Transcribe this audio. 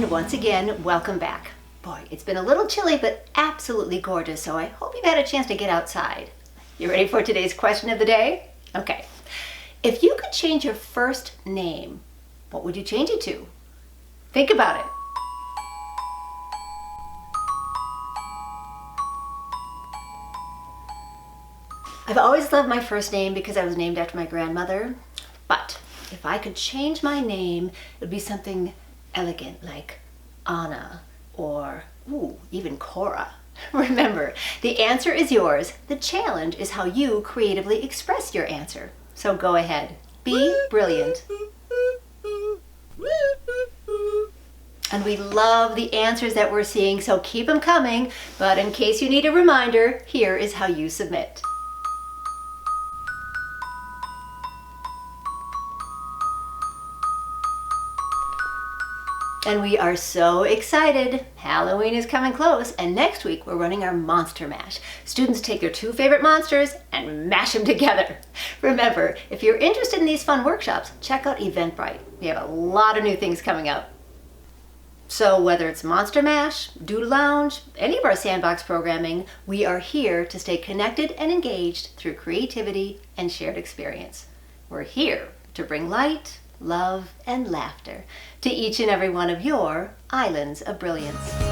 and once again, welcome back. Boy, it's been a little chilly, but absolutely gorgeous, so I hope you've had a chance to get outside. You ready for today's question of the day? Okay. If you could change your first name, what would you change it to? Think about it. I've always loved my first name because I was named after my grandmother, but if I could change my name, it would be something elegant like Anna or even Cora. Remember, the answer is yours. The challenge is how you creatively express your answer. So go ahead, be brilliant. And we love the answers that we're seeing, so keep them coming. But in case you need a reminder, here is how you submit. And we are so excited. Halloween is coming close, and next week we're running our Monster Mash. Students take their two favorite monsters and mash them together. Remember, if you're interested in these fun workshops, check out Eventbrite. We have a lot of new things coming up. So whether it's Monster Mash, Doodle Lounge, any of our sandbox programming, we are here to stay connected and engaged through creativity and shared experience. We're here to bring light, love, and laughter to each and every one of your islands of brilliance.